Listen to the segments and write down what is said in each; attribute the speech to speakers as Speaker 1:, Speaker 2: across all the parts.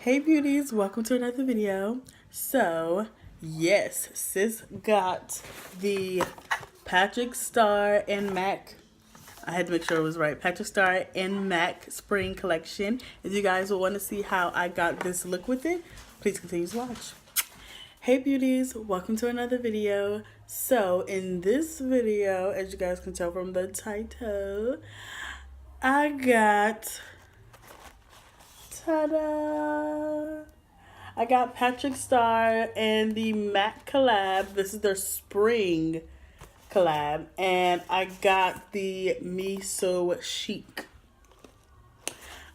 Speaker 1: Hey beauties, welcome to another video. So yes, sis got the Patrick Star and MAC. I had to make sure it was right. Patrick Star and MAC spring collection. If you guys want to see how I got this look with it, please continue to watch. Hey beauties, welcome to another video. So in this video, as you guys can tell from the title, I got, ta-da! I got Patrick Star and the MAC collab. This is their spring collab. And I got the Me So Chic.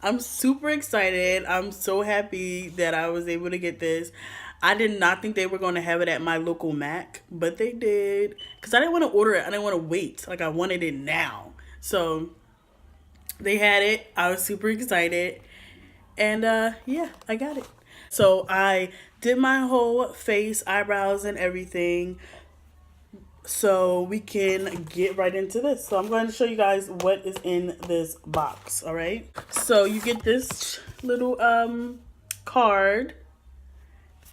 Speaker 1: I'm super excited. I'm so happy that I was able to get this. I did not think they were going to have it at my local MAC, but they did. Because I didn't want to order it. I didn't want to wait. Like, I wanted it now. So, they had it. I was super excited. And, yeah, I got it. So, I did my whole face, eyebrows, and everything. So, we can get right into this. So, I'm going to show you guys what is in this box, all right? So, you get this little card.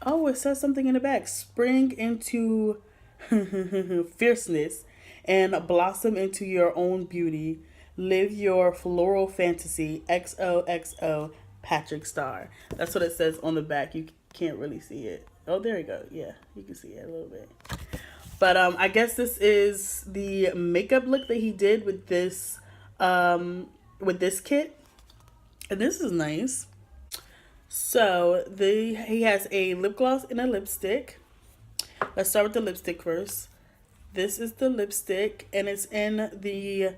Speaker 1: Oh, it says something in the back. Spring into fierceness and blossom into your own beauty. Live your floral fantasy. XOXO Patrick Star. That's what it says on the back. You can't really see it. Oh, there you go. Yeah, you can see it a little bit. But I guess this is the makeup look that he did with this kit. And this is nice. So he has a lip gloss and a lipstick. Let's start with the lipstick first. This is the lipstick and it's in the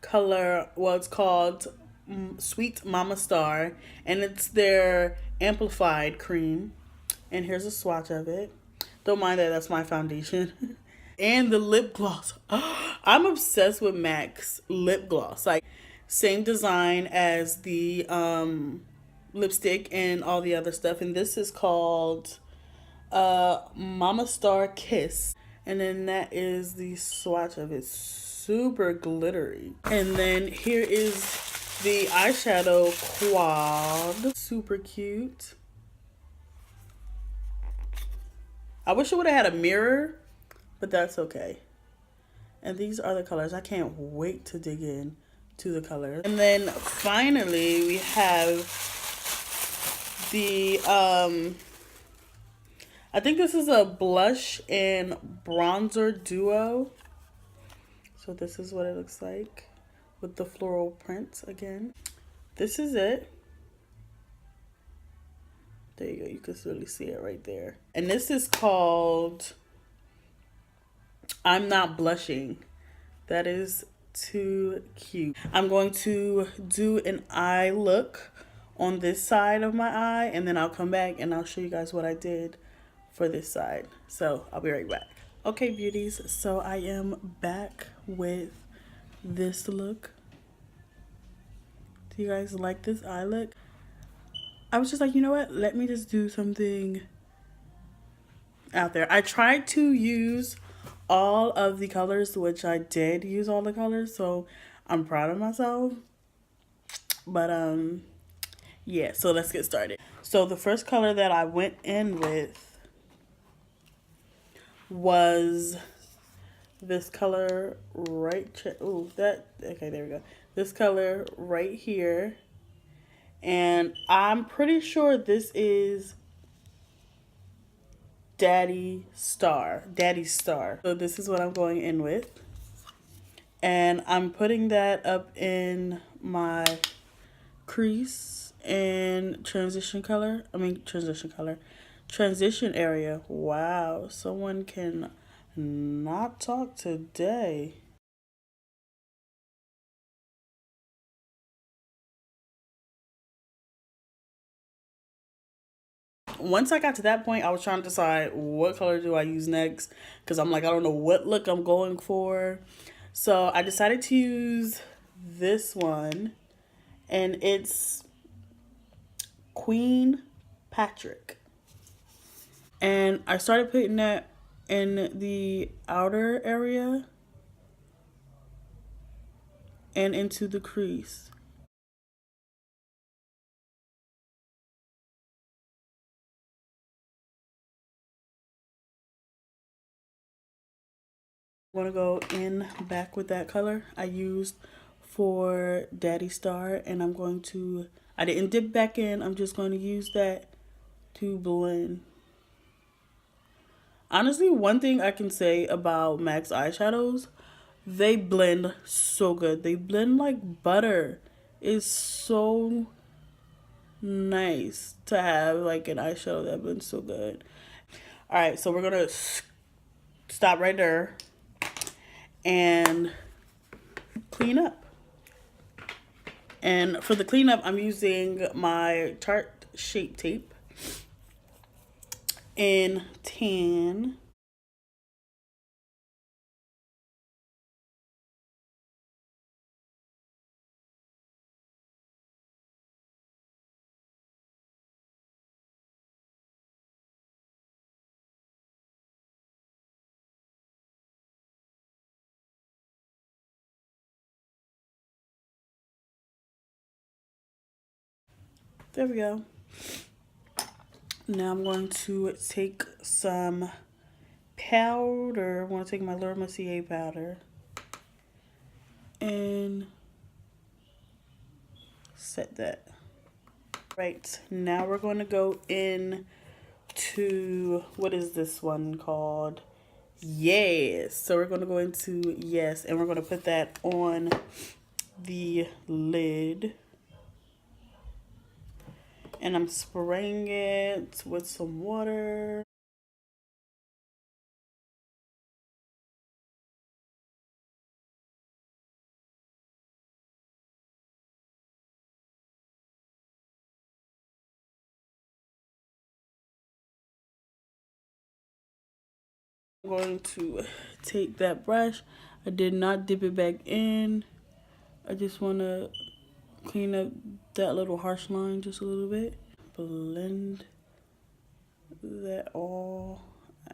Speaker 1: color, well, it's called Sweet Mama Star, and it's their amplified cream. And here's a swatch of it. Don't mind that, that's my foundation. And the lip gloss. I'm obsessed with MAC's lip gloss. Like, same design as the lipstick and all the other stuff. And this is called Mama Star Kiss. And then that is the swatch of it. Super glittery. And then here is the eyeshadow quad. Super cute. I wish it would have had a mirror, but that's okay. And these are the colors. I can't wait to dig in to the colors. And then finally we have the I think this is a blush and bronzer duo. So this is what it looks like with the floral prints again. This is it. There you go. You can really see it right there. And this is called I'm Not Blushing. That is too cute. I'm going to do an eye look on this side of my eye, and then I'll come back and I'll show you guys what I did for this side. So I'll be right back. Okay, beauties, so I am back with this look. Do you guys like this eye look? I was just like, you know what? Let me just do something out there. I tried to use all of the colors, which I did use all the colors, so I'm proud of myself. But yeah, so let's get started. So the first color that I went in with was this color right, okay, there we go. This color right here. And I'm pretty sure this is Daddy's Star. So this is what I'm going in with. And I'm putting that up in my crease and transition area. Wow, someone can not talk today. Once I got to that point, I was trying to decide what color do I use next, because I'm like, I don't know what look I'm going for. So I decided to use this one, and it's Queen Patrick. And I started putting that in the outer area and into the crease. Want to go in back with that color I used for Daddy Star, and I'm going to, I didn't dip back in, I'm just going to use that to blend. Honestly, one thing I can say about MAC's eyeshadows, they blend so good. They blend like butter. It's so nice to have like an eyeshadow that blends so good. All right, so we're gonna stop right there and clean up. And for the cleanup, I'm using my Tarte Shape Tape in tan. There we go. Now I'm going to take some powder. I want to take my Laura Mercier powder and set that. Right, now we're going to go in to, what is this one called? Yes. So we're going to go into Yes, and we're going to put that on the lid. And I'm spraying it with some water. I'm going to take that brush. I did not dip it back in. I just want to clean up that little harsh line just a little bit. Blend that all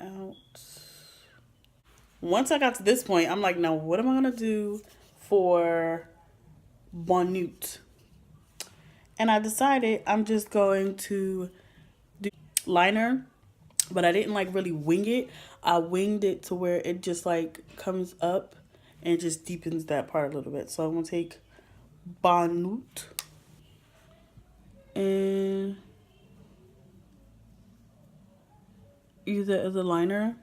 Speaker 1: out. Once I got to this point, I'm like, now what am I gonna do for Bonute? And I decided I'm just going to do liner, but I didn't like really wing it. I winged it to where it just like comes up and just deepens that part a little bit. So I'm gonna take Bonute and use it as a liner.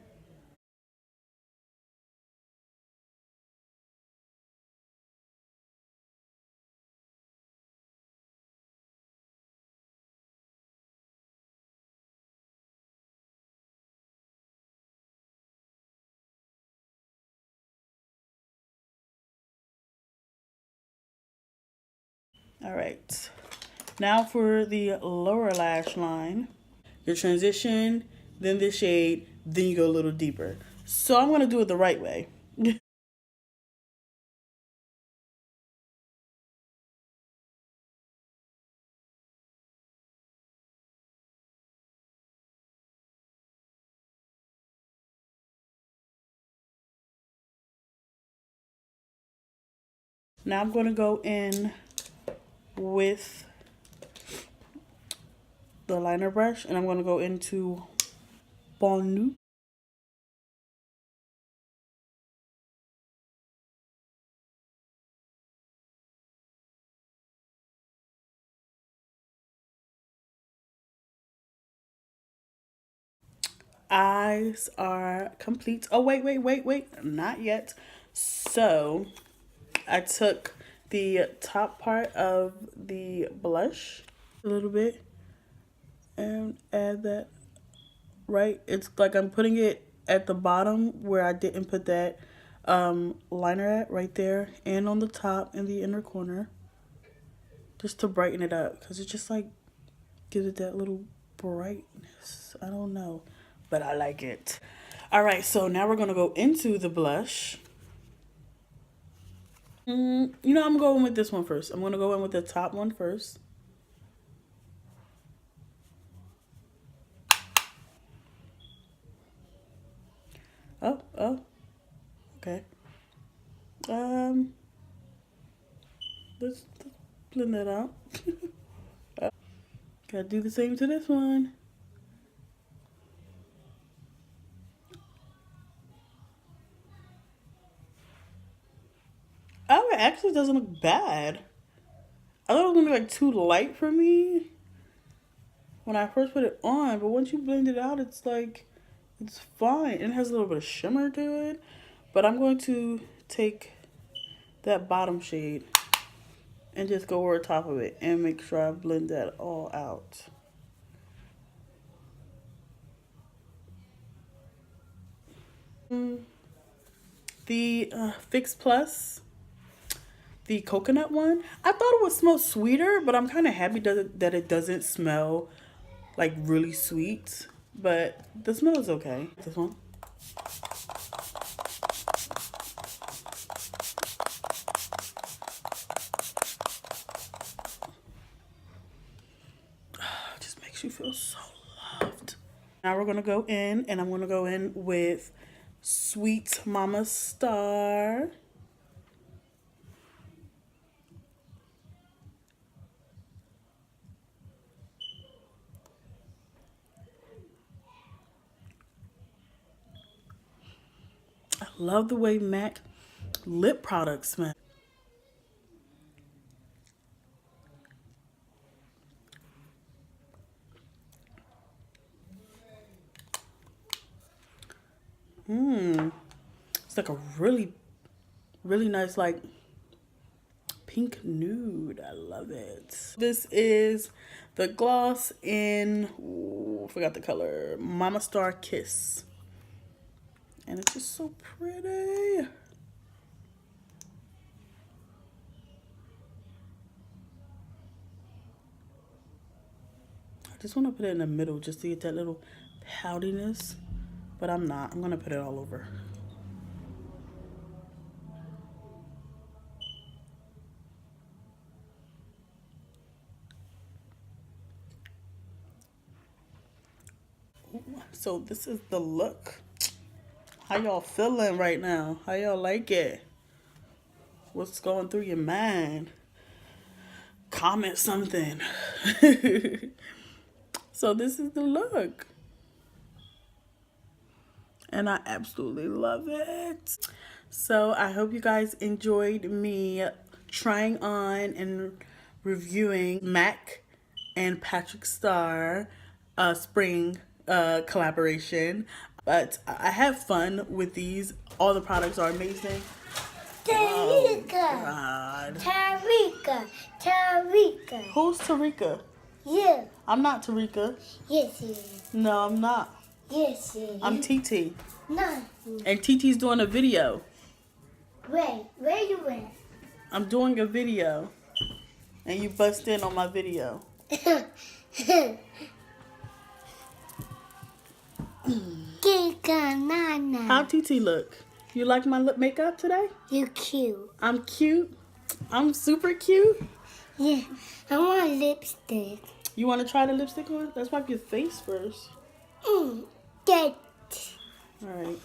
Speaker 1: All right. Now for the lower lash line. Your transition, then the shade, then you go a little deeper. So I'm gonna do it the right way. Now I'm gonna go in with the liner brush, and I'm gonna go into Bonne. Eyes are complete. Oh, wait. Not yet. So I took the top part of the blush a little bit and add that right. It's like I'm putting it at the bottom where I didn't put that liner at, right there, and on the top in the inner corner, just to brighten it up, because it just like gives it that little brightness. I don't know, but I like it. All right, so now we're gonna go into the blush. You know, I'm going with this one first. I'm gonna go in with the top one first. Oh, okay. Let's blend that out. Gotta do the same to this one. actually doesn't look bad. I thought it was gonna be like too light for me when I first put it on, but once you blend it out, it's like, it's fine. It has a little bit of shimmer to it, but I'm going to take that bottom shade and just go over the top of it and make sure I blend that all out. The Fix Plus, the coconut one, I thought it would smell sweeter, but I'm kind of happy that it doesn't smell like really sweet, but the smell is okay. This one. Just makes you feel so loved. Now we're gonna go in, and I'm gonna go in with Sweet Mama Star. I love the way MAC lip products smell. It's like a really, really nice, like, pink nude. I love it. This is the gloss in, ooh, forgot the color, Mama Star Kiss. And it's just so pretty. I just want to put it in the middle just to get that little poutiness. But I'm not. I'm going to put it all over. Ooh, so this is the look. How y'all feeling right now? How y'all like it? What's going through your mind? Comment something. So this is the look. And I absolutely love it. So I hope you guys enjoyed me trying on and reviewing MAC and Patrick Starr spring collaboration. But I have fun with these. All the products are amazing.
Speaker 2: Tarika.
Speaker 1: Oh, God.
Speaker 2: Tarika.
Speaker 1: Who's Tarika?
Speaker 2: You.
Speaker 1: I'm not Tarika.
Speaker 2: Yes, you.
Speaker 1: No, I'm not.
Speaker 2: Yes, you.
Speaker 1: I'm TT.
Speaker 2: No.
Speaker 1: And TT's doing a video.
Speaker 2: Where you at?
Speaker 1: I'm doing a video. And you bust in on my video. How TT look? You like my lip makeup today?
Speaker 2: You cute.
Speaker 1: I'm cute. I'm super cute.
Speaker 2: Yeah. I want lipstick.
Speaker 1: You want to try the lipstick on? Let's wipe your face first.
Speaker 2: Get.
Speaker 1: Alright.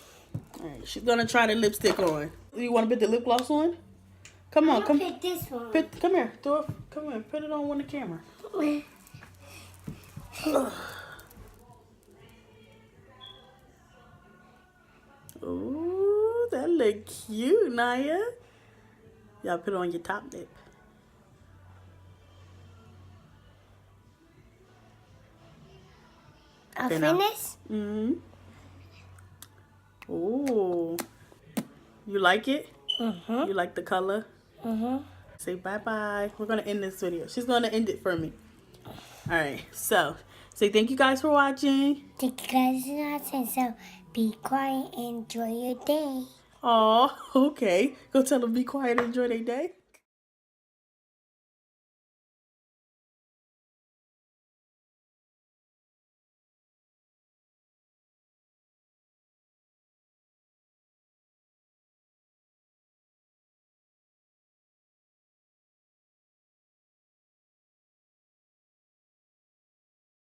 Speaker 1: Alright. She's going to try the lipstick on. You want to put the lip gloss on? Come on. Come.
Speaker 2: Pick this one.
Speaker 1: Come here. Do it. Come here. Put it on the camera. Ooh, that look cute, Naya. Y'all put it on your top lip.
Speaker 2: I'll finish?
Speaker 1: Mm-hmm. Ooh. You like it?
Speaker 2: Mm-hmm.
Speaker 1: You like the color?
Speaker 2: Mm-hmm.
Speaker 1: Say bye-bye. We're going to end this video. She's going to end it for me. All right. So, say thank you guys for watching.
Speaker 2: Thank you guys for watching. So, be quiet and enjoy your day.
Speaker 1: Oh, okay. Go tell them be quiet and enjoy their day.